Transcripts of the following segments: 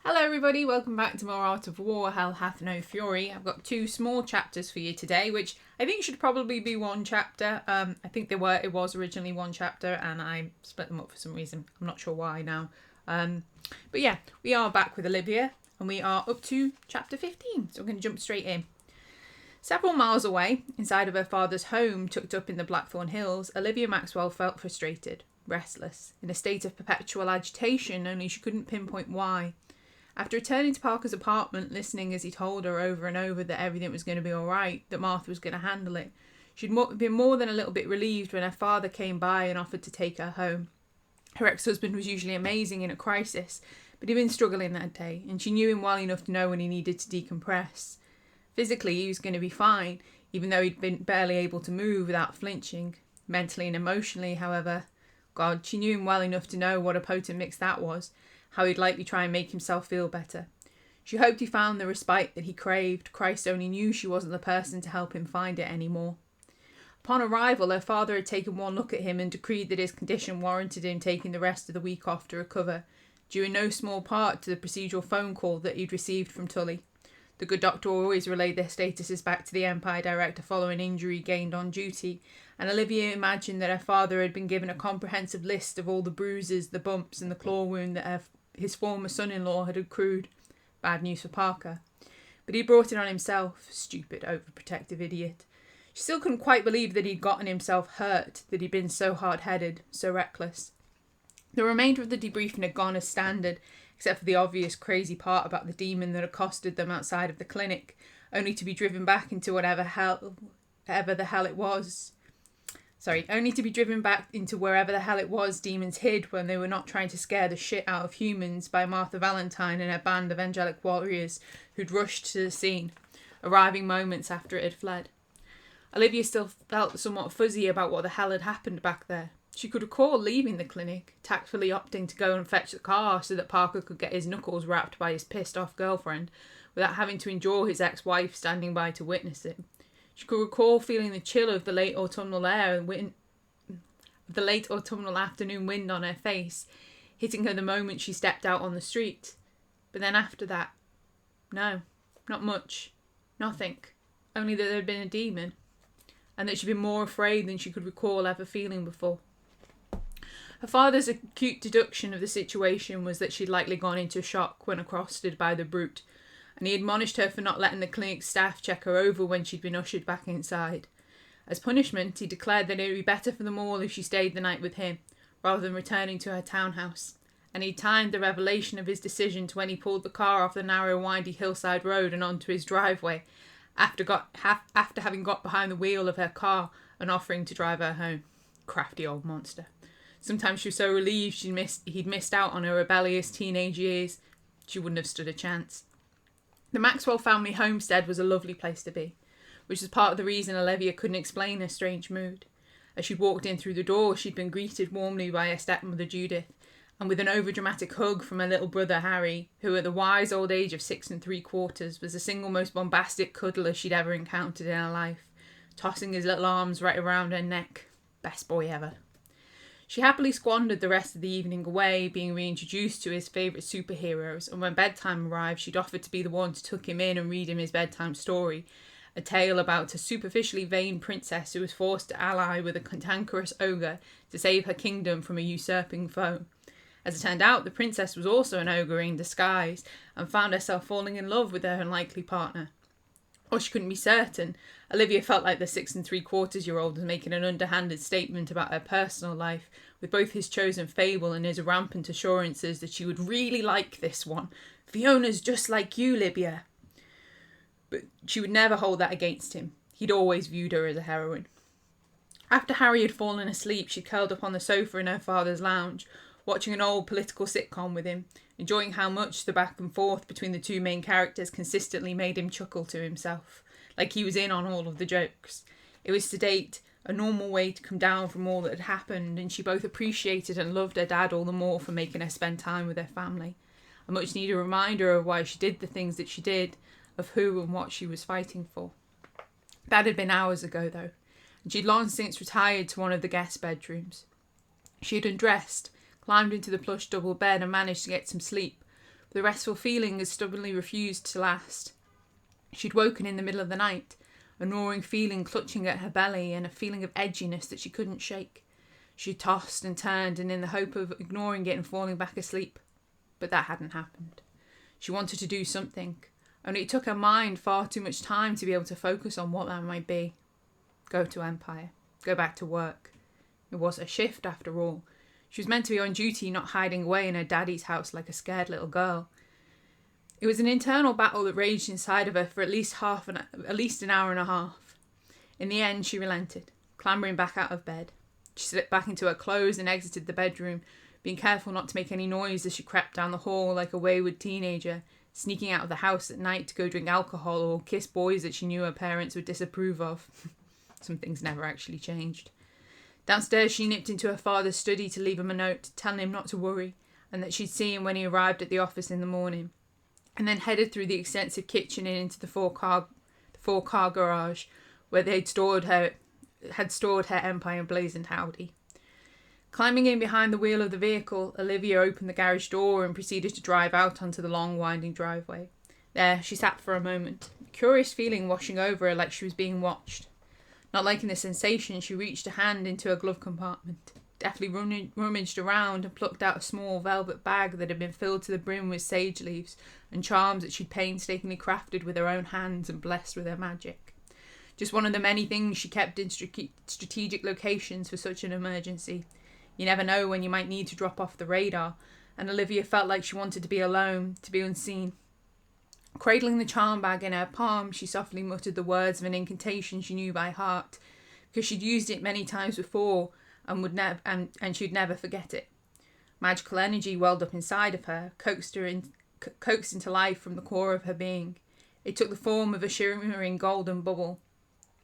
Hello everybody, welcome back to more Art of War, Hell Hath No Fury. I've got two small chapters for you today, which I think should probably be one chapter. I think it was originally one chapter and I split them up for some reason. I'm not sure why now. But yeah, we are back with Olivia and we are up to chapter 15, so we're going to jump straight in. Several miles away, inside of her father's home tucked up in the Blackthorn Hills, Olivia Maxwell felt frustrated, restless, in a state of perpetual agitation, only she couldn't pinpoint why. After returning to Parker's apartment, listening as he told her over and over that everything was going to be all right, that Martha was going to handle it, she'd been more than a little bit relieved when her father came by and offered to take her home. Her ex-husband was usually amazing in a crisis, but he'd been struggling that day, and she knew him well enough to know when he needed to decompress. Physically, he was going to be fine, even though he'd been barely able to move without flinching. Mentally and emotionally, however, God, she knew him well enough to know what a potent mix that was, how he'd likely try and make himself feel better. She hoped he found the respite that he craved. Christ only knew she wasn't the person to help him find it anymore. Upon arrival, her father had taken one look at him and decreed that his condition warranted him taking the rest of the week off to recover, due in no small part to the procedural phone call that he'd received from Tully. The good doctor always relayed their statuses back to the MPIA director following injury gained on duty, and Olivia imagined that her father had been given a comprehensive list of all the bruises, the bumps and the claw wound that his former son-in-law had accrued. Bad news for Parker. But he brought it on himself, stupid, overprotective idiot. She still couldn't quite believe that he'd gotten himself hurt, that he'd been so hard-headed, so reckless. The remainder of the debriefing had gone as standard, except for the obvious crazy part about the demon that accosted them outside of the clinic, only to be driven back into wherever the hell it was demons hid when they were not trying to scare the shit out of humans by Martha Valentine and her band of angelic warriors who'd rushed to the scene, arriving moments after it had fled. Olivia still felt somewhat fuzzy about what the hell had happened back there. She could recall leaving the clinic, tactfully opting to go and fetch the car so that Parker could get his knuckles rapped by his pissed-off girlfriend without having to endure his ex-wife standing by to witness it. She could recall feeling the chill of the late autumnal afternoon wind on her face, hitting her the moment she stepped out on the street. But then after that, no, not much, nothing, only that there had been a demon, and that she'd been more afraid than she could recall ever feeling before. Her father's acute deduction of the situation was that she'd likely gone into shock when accosted by the brute, and he admonished her for not letting the clinic staff check her over when she'd been ushered back inside. As punishment, he declared that it would be better for them all if she stayed the night with him, rather than returning to her townhouse, and he timed the revelation of his decision to when he pulled the car off the narrow, windy hillside road and onto his driveway, after having got behind the wheel of her car and offering to drive her home. Crafty old monster. Sometimes she was so relieved he'd missed out on her rebellious teenage years, she wouldn't have stood a chance. The Maxwell family homestead was a lovely place to be, which was part of the reason Olivia couldn't explain her strange mood. As she walked in through the door, she'd been greeted warmly by her stepmother Judith, and with an overdramatic hug from her little brother Harry, who at the wise old age of 6 3/4 was the single most bombastic cuddler she'd ever encountered in her life, tossing his little arms right around her neck. Best boy ever. She happily squandered the rest of the evening away, being reintroduced to his favourite superheroes, and when bedtime arrived, she'd offered to be the one to tuck him in and read him his bedtime story, a tale about a superficially vain princess who was forced to ally with a cantankerous ogre to save her kingdom from a usurping foe. As it turned out, the princess was also an ogre in disguise, and found herself falling in love with her unlikely partner. Or she couldn't be certain. Olivia felt like the 6 3/4-year-old was making an underhanded statement about her personal life, with both his chosen fable and his rampant assurances that she would really like this one. Fiona's just like you, Libya. But she would never hold that against him. He'd always viewed her as a heroine. After Harry had fallen asleep, she curled up on the sofa in her father's lounge, watching an old political sitcom with him, enjoying how much the back and forth between the two main characters consistently made him chuckle to himself, like he was in on all of the jokes. It was sedate, a normal way to come down from all that had happened, and she both appreciated and loved her dad all the more for making her spend time with her family. A much needed reminder of why she did the things that she did, of who and what she was fighting for. That had been hours ago, though, and she'd long since retired to one of the guest bedrooms. She had undressed, climbed into the plush double bed and managed to get some sleep, The restful feeling had stubbornly refused to last. She'd woken in the middle of the night, a gnawing feeling clutching at her belly and a feeling of edginess that she couldn't shake. She tossed and turned and in the hope of ignoring it and falling back asleep. But that hadn't happened. She wanted to do something, only it took her mind far too much time to be able to focus on what that might be. Go to Empire. Go back to work. It was her shift, after all. She was meant to be on duty, not hiding away in her daddy's house like a scared little girl. It was an internal battle that raged inside of her for at least an hour and a half. In the end, she relented, clambering back out of bed. She slipped back into her clothes and exited the bedroom, being careful not to make any noise as she crept down the hall like a wayward teenager, sneaking out of the house at night to go drink alcohol or kiss boys that she knew her parents would disapprove of. Some things never actually changed. Downstairs, she nipped into her father's study to leave him a note, telling him not to worry, and that she'd see him when he arrived at the office in the morning, and then headed through the extensive kitchen and into the four-car garage, where they had stored her Empire emblazoned Howdy. Climbing in behind the wheel of the vehicle, Olivia opened the garage door and proceeded to drive out onto the long, winding driveway. There, she sat for a moment, a curious feeling washing over her like she was being watched. Not liking the sensation, she reached a hand into her glove compartment, deftly rummaged around and plucked out a small velvet bag that had been filled to the brim with sage leaves and charms that she'd painstakingly crafted with her own hands and blessed with her magic. Just one of the many things she kept in strategic locations for such an emergency. You never know when you might need to drop off the radar, and Olivia felt like she wanted to be alone, to be unseen. Cradling the charm bag in her palm, she softly muttered the words of an incantation she knew by heart, because she'd used it many times before and she'd never forget it. Magical energy welled up inside of her, coaxed into life from the core of her being. It took the form of a shimmering golden bubble,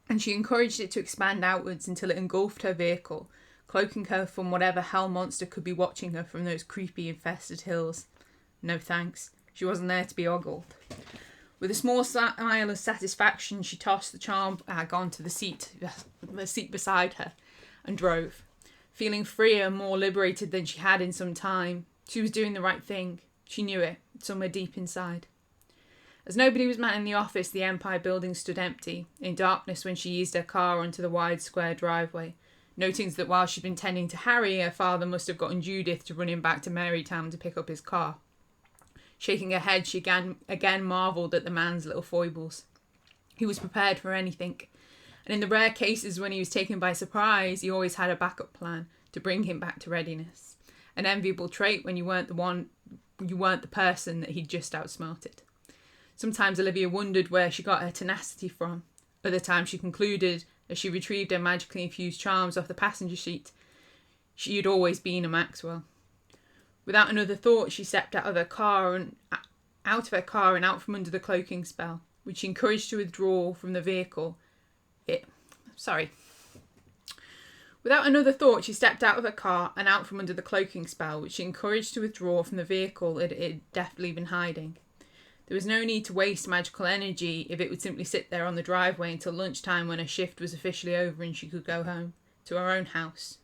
and she encouraged it to expand outwards until it engulfed her vehicle, cloaking her from whatever hell monster could be watching her from those creepy infested hills. No thanks. She wasn't there to be ogled. With a small smile of satisfaction, she tossed the charm bag onto the seat beside her, and drove. Feeling freer and more liberated than she had in some time. She was doing the right thing. She knew it, somewhere deep inside. As nobody was manning the office, the Empire building stood empty, in darkness when she eased her car onto the wide square driveway, noting that while she'd been tending to Harry, her father must have gotten Judith to run him back to Marytown to pick up his car. Shaking her head, she again marvelled at the man's little foibles. He was prepared for anything, and in the rare cases when he was taken by surprise, he always had a backup plan to bring him back to readiness. An enviable trait when you weren't the person that he'd just outsmarted. Sometimes Olivia wondered where she got her tenacity from. Other times she concluded, as she retrieved her magically infused charms off the passenger seat, she had always been a Maxwell. Without another thought, she stepped out of her car and out from under the cloaking spell, which she encouraged to withdraw from the vehicle. Without another thought, she stepped out of her car and out from under the cloaking spell, which she encouraged to withdraw from the vehicle it had deftly been hiding. There was no need to waste magical energy if it would simply sit there on the driveway until lunchtime when her shift was officially over and she could go home, to her own house.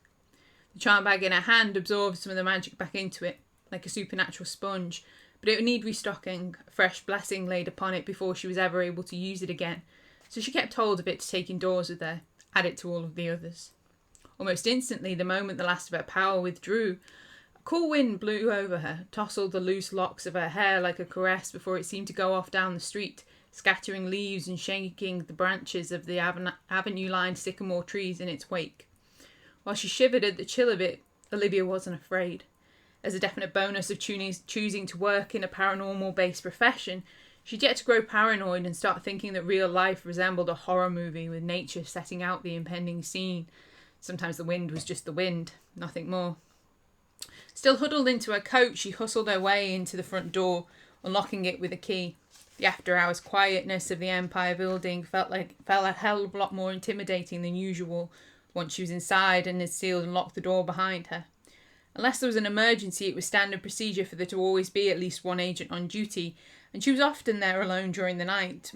The charm bag in her hand absorbed some of the magic back into it, like a supernatural sponge, but it would need restocking, a fresh blessing laid upon it before she was ever able to use it again, so she kept hold of it to take indoors with her, add it to all of the others. Almost instantly, the moment the last of her power withdrew, a cool wind blew over her, tousled the loose locks of her hair like a caress before it seemed to go off down the street, scattering leaves and shaking the branches of the avenue-lined sycamore trees in its wake. While she shivered at the chill of it, Olivia wasn't afraid. As a definite bonus of choosing to work in a paranormal-based profession, she'd yet to grow paranoid and start thinking that real life resembled a horror movie with nature setting out the impending scene. Sometimes the wind was just the wind, nothing more. Still huddled into her coat, she hustled her way into the front door, unlocking it with a key. The after-hours quietness of the Empire building felt a hell of a lot more intimidating than usual once she was inside and had sealed and locked the door behind her. Unless there was an emergency, it was standard procedure for there to always be at least one agent on duty, and she was often there alone during the night.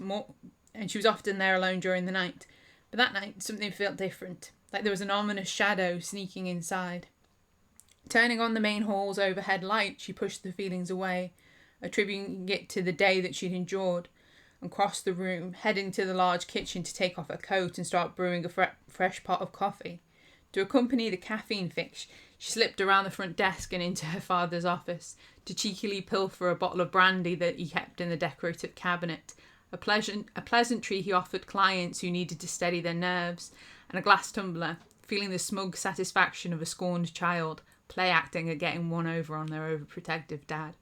But that night, something felt different, like there was an ominous shadow sneaking inside. Turning on the main hall's overhead light, she pushed the feelings away, attributing it to the day that she'd endured, and crossed the room, heading to the large kitchen to take off her coat and start brewing a fresh pot of coffee. To accompany the caffeine fix, she slipped around the front desk and into her father's office to cheekily pilfer a bottle of brandy that he kept in the decorative cabinet, a pleasantry he offered clients who needed to steady their nerves, and a glass tumbler, feeling the smug satisfaction of a scorned child, play acting at getting one over on their overprotective dad.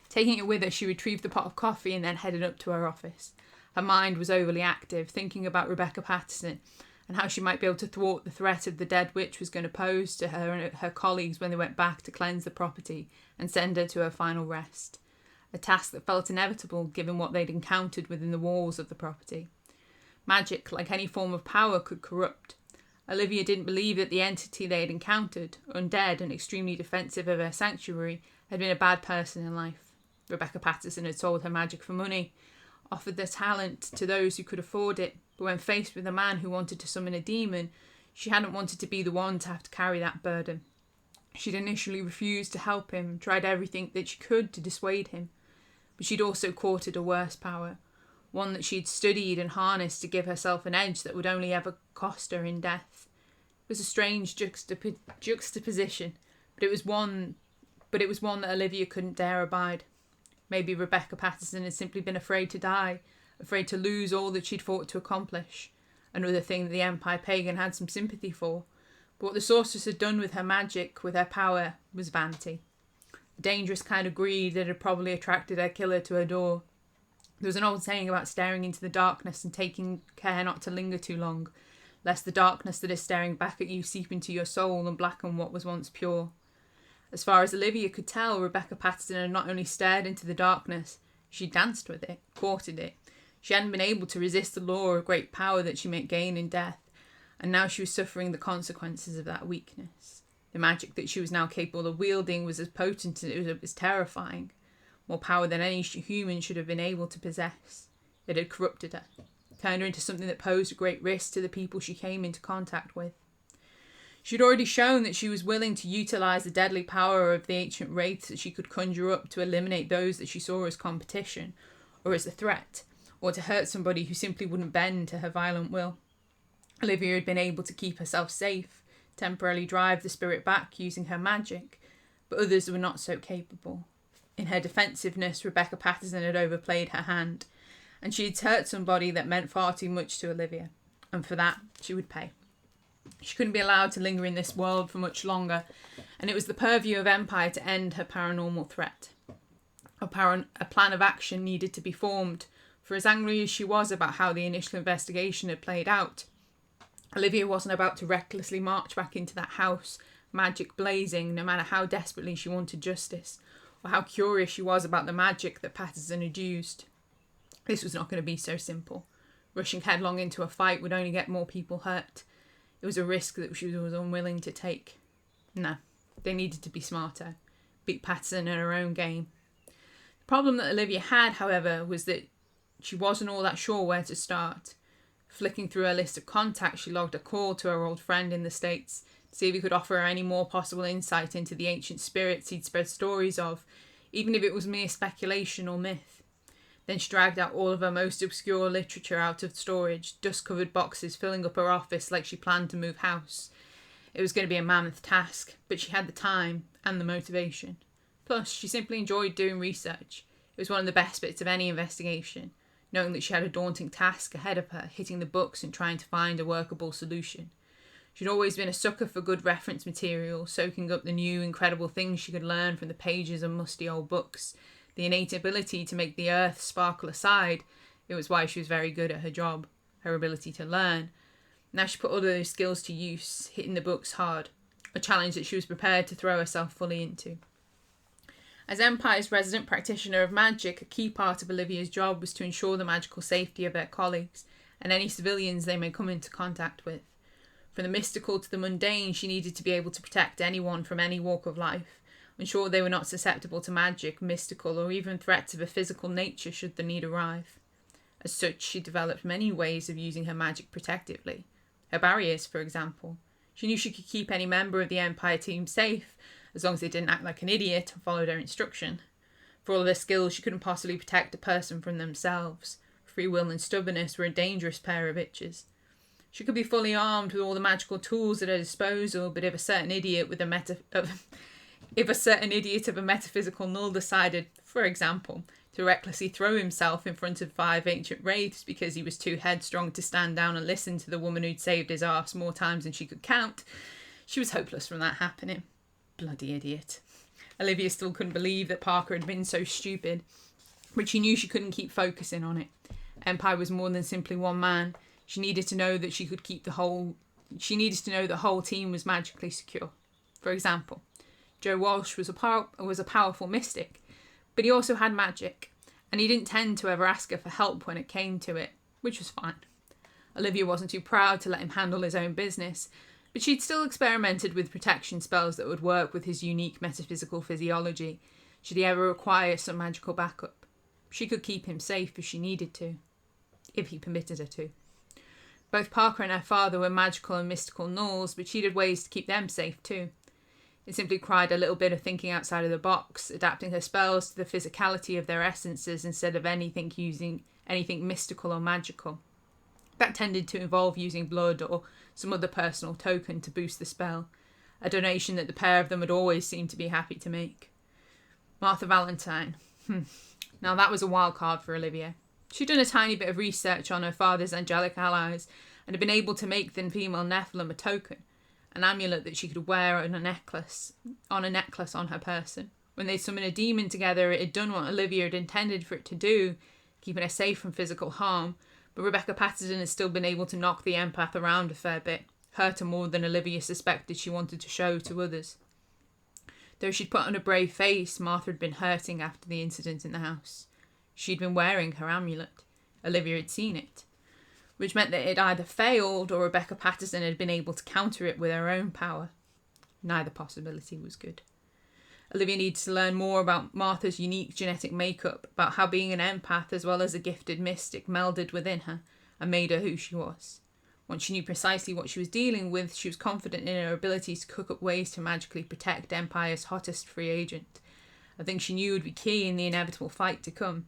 Taking it with her, she retrieved the pot of coffee and then headed up to her office. Her mind was overly active, thinking about Rebecca Patterson and how she might be able to thwart the threat of the dead witch was going to pose to her and her colleagues when they went back to cleanse the property and send her to her final rest. A task that felt inevitable given what they'd encountered within the walls of the property. Magic, like any form of power, could corrupt. Olivia didn't believe that the entity they had encountered, undead and extremely defensive of her sanctuary, had been a bad person in life. Rebecca Patterson had sold her magic for money, offered their talent to those who could afford it, but when faced with a man who wanted to summon a demon, she hadn't wanted to be the one to have to carry that burden. She'd initially refused to help him, tried everything that she could to dissuade him, but she'd also courted a worse power, one that she'd studied and harnessed to give herself an edge that would only ever cost her in death. It was a strange juxtaposition, but it was one that Olivia couldn't dare abide. Maybe Rebecca Patterson had simply been afraid to die, afraid to lose all that she'd fought to accomplish. Another thing that the Empire Pagan had some sympathy for. But what the sorceress had done with her magic, with her power, was vanity. A dangerous kind of greed that had probably attracted her killer to her door. There was an old saying about staring into the darkness and taking care not to linger too long, lest the darkness that is staring back at you seep into your soul and blacken what was once pure. As far as Olivia could tell, Rebecca Patterson had not only stared into the darkness, she danced with it, courted it. She hadn't been able to resist the law of great power that she might gain in death, and now she was suffering the consequences of that weakness. The magic that she was now capable of wielding was as potent as it was terrifying, more power than any human should have been able to possess. It had corrupted her, turned her into something that posed a great risk to the people she came into contact with. She'd already shown that she was willing to utilise the deadly power of the ancient wraiths that she could conjure up to eliminate those that she saw as competition, or as a threat, or to hurt somebody who simply wouldn't bend to her violent will. Olivia had been able to keep herself safe, temporarily drive the spirit back using her magic, but others were not so capable. In her defensiveness, Rebecca Patterson had overplayed her hand, and she had hurt somebody that meant far too much to Olivia, and for that she would pay. She couldn't be allowed to linger in this world for much longer, and it was the purview of Empire to end her paranormal threat. A plan of action needed to be formed, for as angry as she was about how the initial investigation had played out, Olivia wasn't about to recklessly march back into that house, magic blazing, no matter how desperately she wanted justice, or how curious she was about the magic that Patterson had used. This was not going to be so simple. Rushing headlong into a fight would only get more people hurt. It was a risk that she was unwilling to take. No, they needed to be smarter. Beat Patterson in her own game. The problem that Olivia had, however, was that she wasn't all that sure where to start. Flicking through her list of contacts, she logged a call to her old friend in the States to see if he could offer her any more possible insight into the ancient spirits he'd spread stories of, even if it was mere speculation or myth. Then she dragged out all of her most obscure literature out of storage, dust-covered boxes filling up her office like she planned to move house. It was going to be a mammoth task, but she had the time and the motivation. Plus, she simply enjoyed doing research. It was one of the best bits of any investigation, knowing that she had a daunting task ahead of her, hitting the books and trying to find a workable solution. She'd always been a sucker for good reference material, soaking up the new, incredible things she could learn from the pages of musty old books. The innate ability to make the earth sparkle aside, it was why she was very good at her job, her ability to learn. Now she put all those skills to use, hitting the books hard, a challenge that she was prepared to throw herself fully into. As Empire's resident practitioner of magic, a key part of Olivia's job was to ensure the magical safety of their colleagues and any civilians they may come into contact with. From the mystical to the mundane, she needed to be able to protect anyone from any walk of life, ensure they were not susceptible to magic, mystical, or even threats of a physical nature should the need arrive. As such, she developed many ways of using her magic protectively. Her barriers, for example. She knew she could keep any member of the Empire team safe, as long as they didn't act like an idiot and followed her instruction. For all of her skills, she couldn't possibly protect a person from themselves. Free will and stubbornness were a dangerous pair of itches. She could be fully armed with all the magical tools at her disposal, but if a certain idiot of a metaphysical null decided, for example, to recklessly throw himself in front of 5 ancient wraiths because he was too headstrong to stand down and listen to the woman who'd saved his arse more times than she could count, she was hopeless from that happening. Bloody idiot. Olivia still couldn't believe that Parker had been so stupid, but she knew she couldn't keep focusing on it. Empire was more than simply one man. She needed to know that the whole team was magically secure. For example, Joe Walsh was a powerful mystic, but he also had magic, and he didn't tend to ever ask her for help when it came to it, which was fine. Olivia wasn't too proud to let him handle his own business, but she'd still experimented with protection spells that would work with his unique metaphysical physiology, should he ever require some magical backup. She could keep him safe if she needed to, if he permitted her to. Both Parker and her father were magical and mystical gnolls, but she had ways to keep them safe too. It simply required a little bit of thinking outside of the box, adapting her spells to the physicality of their essences instead of using anything mystical or magical. That tended to involve using blood or some other personal token to boost the spell, a donation that the pair of them had always seemed to be happy to make. Martha Valentine. Now that was a wild card for Olivia. She'd done a tiny bit of research on her father's angelic allies and had been able to make the female Nephilim a token, an amulet that she could wear on a necklace on her person. When they summoned a demon together, it had done what Olivia had intended for it to do, keeping her safe from physical harm, but Rebecca Patterson had still been able to knock the empath around a fair bit, hurt her more than Olivia suspected she wanted to show to others. Though she'd put on a brave face, Martha had been hurting after the incident in the house. She'd been wearing her amulet. Olivia had seen it, which meant that it either failed or Rebecca Patterson had been able to counter it with her own power. Neither possibility was good. Olivia needed to learn more about Martha's unique genetic makeup, about how being an empath as well as a gifted mystic melded within her and made her who she was. Once she knew precisely what she was dealing with, she was confident in her ability to cook up ways to magically protect Empire's hottest free agent, a thing she knew would be key in the inevitable fight to come.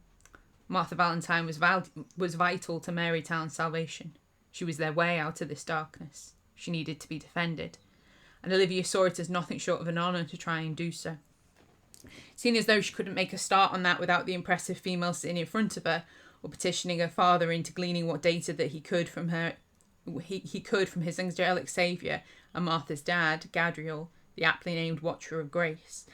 Martha Valentine was vital to Marytown's salvation. She was their way out of this darkness. She needed to be defended, and Olivia saw it as nothing short of an honour to try and do so. Seeing as though she couldn't make a start on that without the impressive female sitting in front of her, or petitioning her father into gleaning what data that he could from his angelic saviour and Martha's dad, Gadriel, the aptly named Watcher of Grace,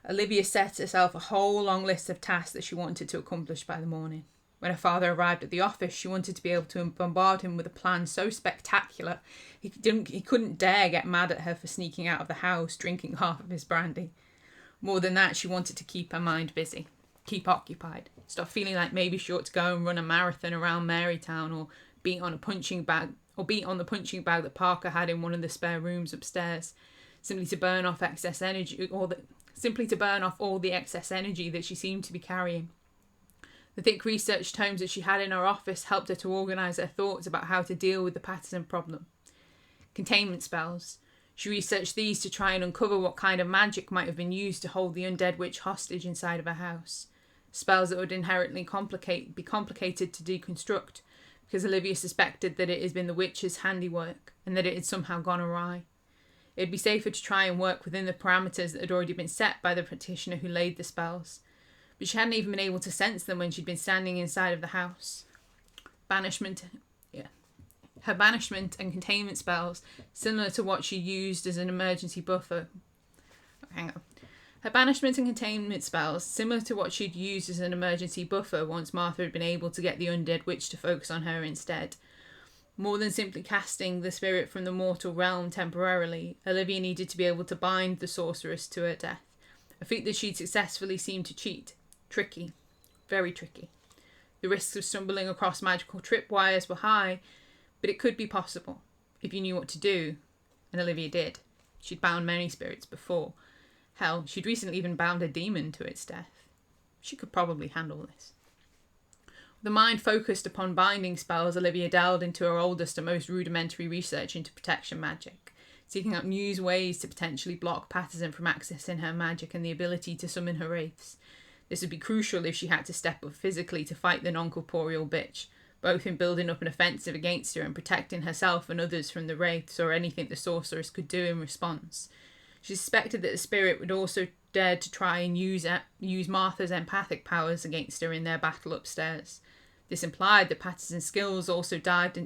Olivia set herself a whole long list of tasks that she wanted to accomplish by the morning. When her father arrived at the office, she wanted to be able to bombard him with a plan so spectacular he couldn't dare get mad at her for sneaking out of the house, drinking half of his brandy. More than that, she wanted to keep her mind busy, keep occupied, stop feeling like maybe she ought to go and run a marathon around Marytown or beat on the punching bag that Parker had in one of the spare rooms upstairs, simply to burn off all the excess energy that she seemed to be carrying. The thick research tomes that she had in her office helped her to organise her thoughts about how to deal with the Patterson problem. Containment spells. She researched these to try and uncover what kind of magic might have been used to hold the undead witch hostage inside of her house. Spells that would inherently be complicated to deconstruct, because Olivia suspected that it had been the witch's handiwork and that it had somehow gone awry. It would be safer to try and work within the parameters that had already been set by the practitioner who laid the spells, but she hadn't even been able to sense them when she'd been standing inside of the house. Her banishment and containment spells, similar to what she used as an emergency buffer. Her banishment and containment spells, similar to what she'd used as an emergency buffer once Martha had been able to get the undead witch to focus on her instead. More than simply casting the spirit from the mortal realm temporarily, Olivia needed to be able to bind the sorceress to her death, a feat that she'd successfully seemed to cheat. Tricky. Very tricky. The risks of stumbling across magical tripwires were high, but it could be possible, if you knew what to do, and Olivia did. She'd bound many spirits before. Hell, she'd recently even bound a demon to its death. She could probably handle this. With the mind focused upon binding spells, Olivia delved into her oldest and most rudimentary research into protection magic, seeking out new ways to potentially block Patterson from accessing her magic and the ability to summon her wraiths. This would be crucial if she had to step up physically to fight the non-corporeal bitch, both in building up an offensive against her and protecting herself and others from the wraiths or anything the sorceress could do in response. She suspected that the spirit would also dare to try and use Martha's empathic powers against her in their battle upstairs. This implied that Patterson's skills also dived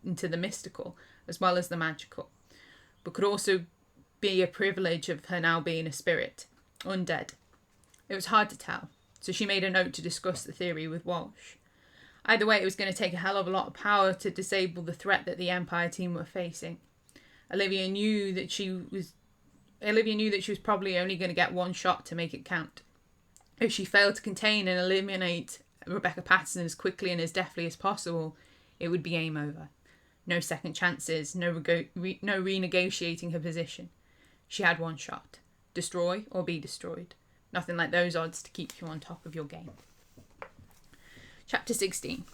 into the mystical as well as the magical, but could also be a privilege of her now being a spirit, undead. It was hard to tell, so she made a note to discuss the theory with Walsh. Either way, it was going to take a hell of a lot of power to disable the threat that the Empire team were facing. Olivia knew that she was probably only going to get one shot to make it count. If she failed to contain and eliminate Rebecca Patterson as quickly and as deftly as possible, it would be game over. No second chances, no renegotiating her position. She had one shot. Destroy or be destroyed. Nothing like those odds to keep you on top of your game. Chapter 16.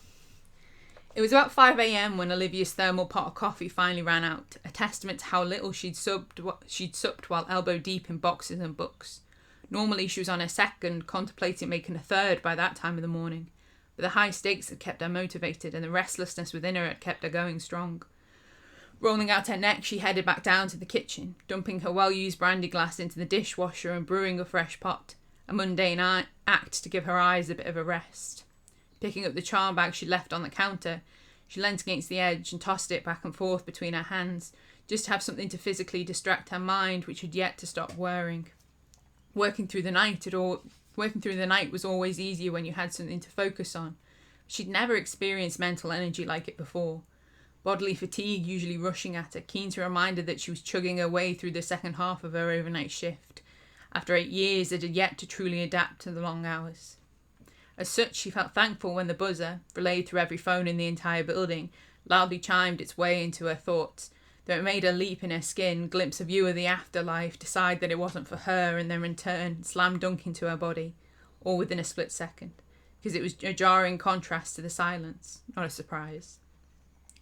It was about 5 a.m. when Olivia's thermal pot of coffee finally ran out, a testament to how little she'd supped while elbow deep in boxes and books. Normally she was on her second, contemplating making a third by that time of the morning, but the high stakes had kept her motivated and the restlessness within her had kept her going strong. Rolling out her neck, she headed back down to the kitchen, dumping her well-used brandy glass into the dishwasher and brewing a fresh pot, a mundane act to give her eyes a bit of a rest. Picking up the charm bag she'd left on the counter, she leant against the edge and tossed it back and forth between her hands, just to have something to physically distract her mind, which had yet to stop whirring. Working through the night was always easier when you had something to focus on. She'd never experienced mental energy like it before. Bodily fatigue usually rushing at her, keen to remind her that she was chugging her way through the second half of her overnight shift. After 8 years, it had yet to truly adapt to the long hours. As such, she felt thankful when the buzzer, relayed through every phone in the entire building, loudly chimed its way into her thoughts, though it made her leap in her skin, glimpse a view of the afterlife, decide that it wasn't for her, and then in turn slam dunk into her body, all within a split second, because it was a jarring contrast to the silence, not a surprise.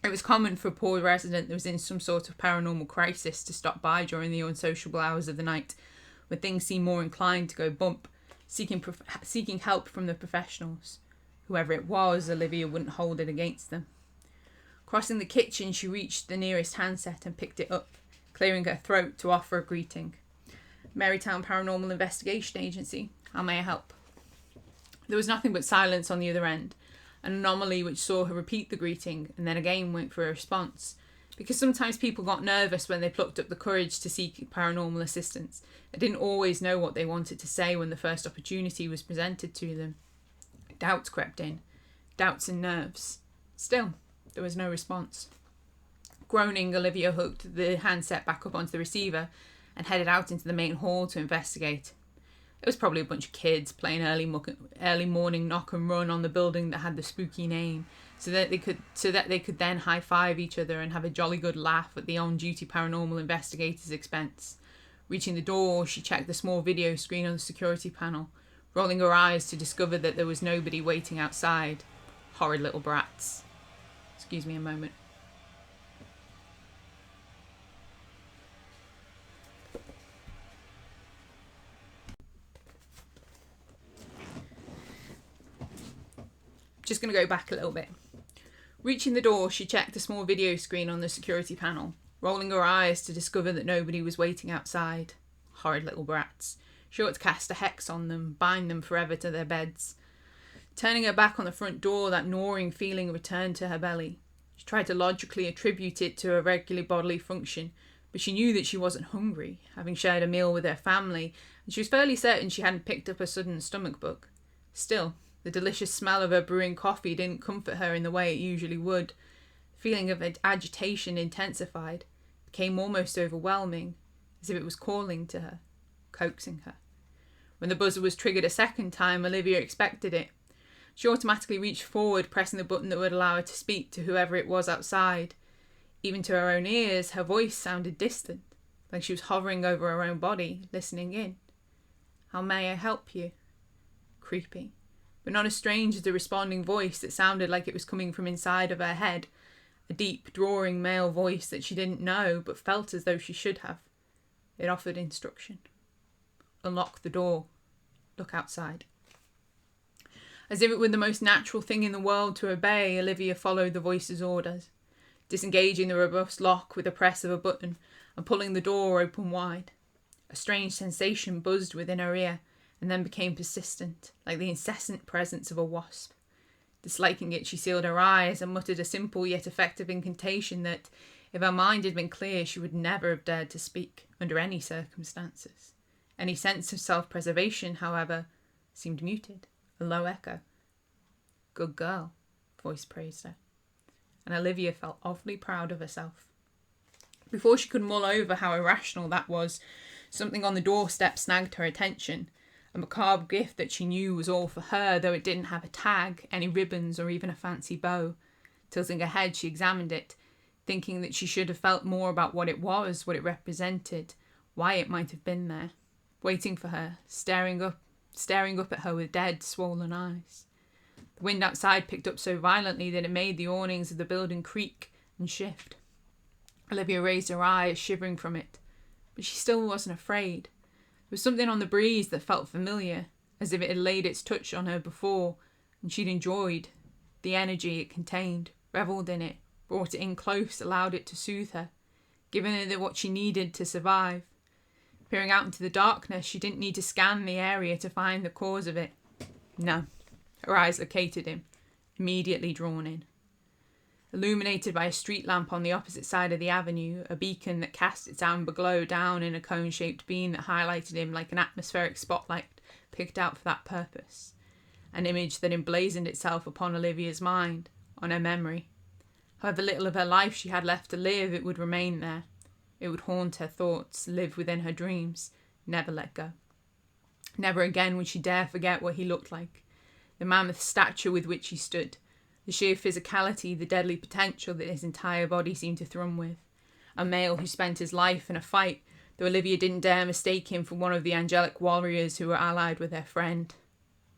It was common for a poor resident that was in some sort of paranormal crisis to stop by during the unsociable hours of the night, when things seemed more inclined to go bump, seeking help from the professionals. Whoever it was, Olivia wouldn't hold it against them. Crossing the kitchen, she reached the nearest handset and picked it up, clearing her throat to offer a greeting. Marytown Paranormal Investigation Agency. How may I help? There was nothing but silence on the other end, an anomaly which saw her repeat the greeting and then again wait for a response, because sometimes people got nervous when they plucked up the courage to seek paranormal assistance and didn't always know what they wanted to say when the first opportunity was presented to them. Doubts crept in, doubts and nerves. Still, there was no response. Groaning, Olivia hooked the handset back up onto the receiver and headed out into the main hall to investigate. It was probably a bunch of kids playing early morning knock and run on the building that had the spooky name, so that they could then high five each other and have a jolly good laugh at the on-duty paranormal investigator's expense. Reaching the door, she checked the small video screen on the security panel, rolling her eyes to discover that there was nobody waiting outside. Horrid little brats. Excuse me a moment. Just going to go back a little bit. Reaching the door, she checked the small video screen on the security panel, rolling her eyes to discover that nobody was waiting outside. Horrid little brats. Sure to cast a hex on them, bind them forever to their beds. Turning her back on the front door, that gnawing feeling returned to her belly. She tried to logically attribute it to a regular bodily function, but she knew that she wasn't hungry, having shared a meal with her family, and she was fairly certain she hadn't picked up a sudden stomach bug. Still, the delicious smell of her brewing coffee didn't comfort her in the way it usually would. The feeling of agitation intensified, became almost overwhelming, as if it was calling to her, coaxing her. When the buzzer was triggered a second time, Olivia expected it. She automatically reached forward, pressing the button that would allow her to speak to whoever it was outside. Even to her own ears, her voice sounded distant, like she was hovering over her own body, listening in. How may I help you? Creepy. But not as strange as the responding voice that sounded like it was coming from inside of her head, a deep, drawling male voice that she didn't know but felt as though she should have. It offered instruction. Unlock the door. Look outside. As if it were the most natural thing in the world to obey, Olivia followed the voice's orders, disengaging the robust lock with a press of a button and pulling the door open wide. A strange sensation buzzed within her ear and then became persistent, like the incessant presence of a wasp. Disliking it, she sealed her eyes and muttered a simple yet effective incantation that, if her mind had been clear, she would never have dared to speak under any circumstances. Any sense of self-preservation, however, seemed muted, a low echo. "Good girl," voice praised her, and Olivia felt awfully proud of herself. Before she could mull over how irrational that was, something on the doorstep snagged her attention, a macabre gift that she knew was all for her, though it didn't have a tag, any ribbons, or even a fancy bow. Tilting her head, she examined it, thinking that she should have felt more about what it was, what it represented, why it might have been there, waiting for her, staring up at her with dead, swollen eyes. The wind outside picked up so violently that it made the awnings of the building creak and shift. Olivia raised her eyes, shivering from it, but she still wasn't afraid. There was something on the breeze that felt familiar, as if it had laid its touch on her before, and she'd enjoyed the energy it contained, revelled in it, brought it in close, allowed it to soothe her, given her what she needed to survive. Peering out into the darkness, she didn't need to scan the area to find the cause of it. No, her eyes located him, immediately drawn in. Illuminated by a street lamp on the opposite side of the avenue, a beacon that cast its amber glow down in a cone-shaped beam that highlighted him like an atmospheric spotlight picked out for that purpose. An image that emblazoned itself upon Olivia's mind, on her memory. However little of her life she had left to live, it would remain there. It would haunt her thoughts, live within her dreams, never let go. Never again would she dare forget what he looked like, the mammoth stature with which he stood, the sheer physicality, the deadly potential that his entire body seemed to thrum with. A male who spent his life in a fight, though Olivia didn't dare mistake him for one of the angelic warriors who were allied with their friend.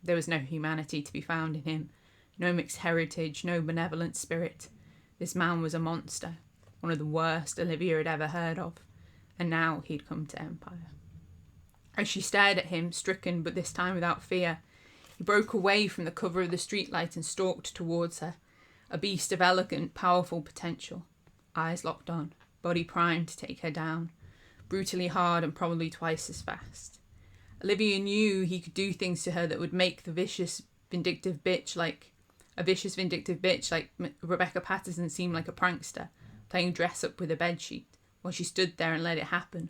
There was no humanity to be found in him, no mixed heritage, no benevolent spirit. This man was a monster, one of the worst Olivia had ever heard of, and now he'd come to Empire. As she stared at him, stricken but this time without fear, he broke away from the cover of the streetlight and stalked towards her, a beast of elegant, powerful potential. Eyes locked on, body primed to take her down, brutally hard and probably twice as fast. Olivia knew he could do things to her that would make the vicious, vindictive bitch like Rebecca Patterson seem like a prankster, playing dress-up with a bedsheet, while she stood there and let it happen.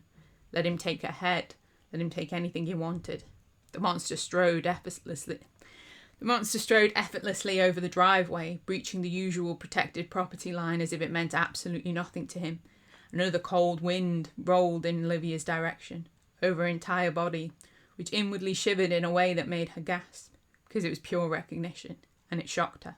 Let him take her head, let him take anything he wanted. The monster strode effortlessly over the driveway, breaching the usual protected property line as if it meant absolutely nothing to him. Another cold wind rolled in Olivia's direction, over her entire body, which inwardly shivered in a way that made her gasp, because it was pure recognition, and it shocked her.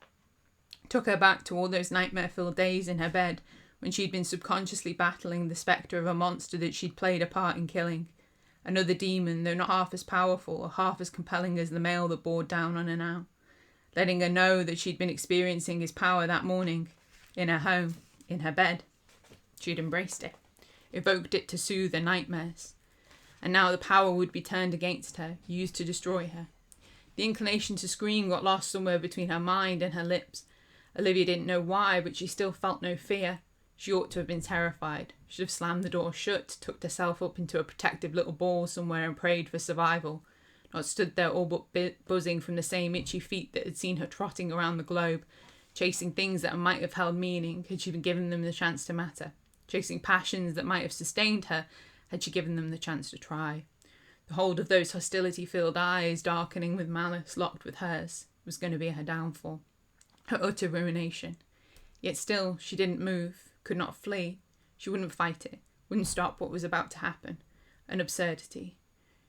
It took her back to all those nightmare-filled days in her bed, when she'd been subconsciously battling the spectre of a monster that she'd played a part in killing. Another demon, though not half as powerful or half as compelling as the male that bore down on her now, letting her know that she'd been experiencing his power that morning, in her home, in her bed. She'd embraced it, evoked it to soothe her nightmares, and now the power would be turned against her, used to destroy her. The inclination to scream got lost somewhere between her mind and her lips. Olivia didn't know why, but she still felt no fear. She ought to have been terrified, should have slammed the door shut, tucked herself up into a protective little ball somewhere and prayed for survival, not stood there all but buzzing from the same itchy feet that had seen her trotting around the globe, chasing things that might have held meaning had she been given them the chance to matter, chasing passions that might have sustained her had she given them the chance to try. The hold of those hostility-filled eyes, darkening with malice, locked with hers, was going to be her downfall, her utter ruination. Yet still, she didn't move, could not flee. She wouldn't fight it, wouldn't stop what was about to happen. An absurdity.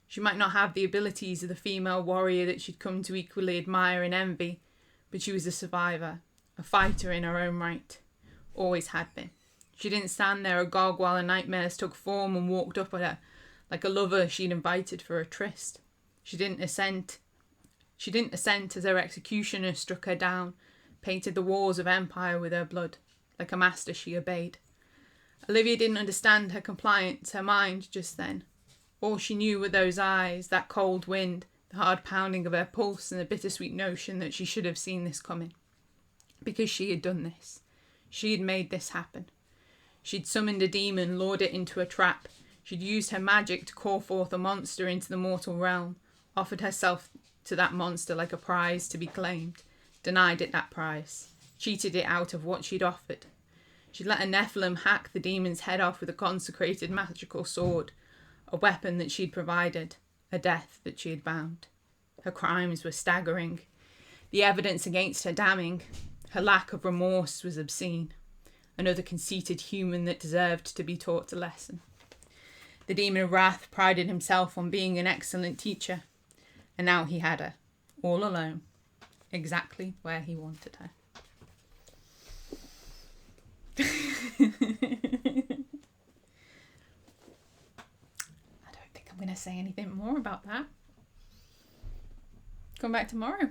She might not have the abilities of the female warrior that she'd come to equally admire and envy, but she was a survivor, a fighter in her own right. Always had been. She didn't stand there agog while her nightmares took form and walked up at her, like a lover she'd invited for a tryst. She didn't assent as her executioner struck her down, painted the walls of Empire with her blood. Like a master she obeyed. Olivia didn't understand her compliance, her mind, just then. All she knew were those eyes, that cold wind, the hard pounding of her pulse and the bittersweet notion that she should have seen this coming. Because she had done this. She had made this happen. She'd summoned a demon, lured it into a trap. She'd used her magic to call forth a monster into the mortal realm, offered herself to that monster like a prize to be claimed, denied it that prize, cheated it out of what she'd offered. She'd let a Nephilim hack the demon's head off with a consecrated magical sword, a weapon that she'd provided, a death that she had bound. Her crimes were staggering. The evidence against her damning. Her lack of remorse was obscene. Another conceited human that deserved to be taught a lesson. The demon of wrath prided himself on being an excellent teacher, and now he had her, all alone, exactly where he wanted her. I don't think I'm going to say anything more about that. Come back tomorrow.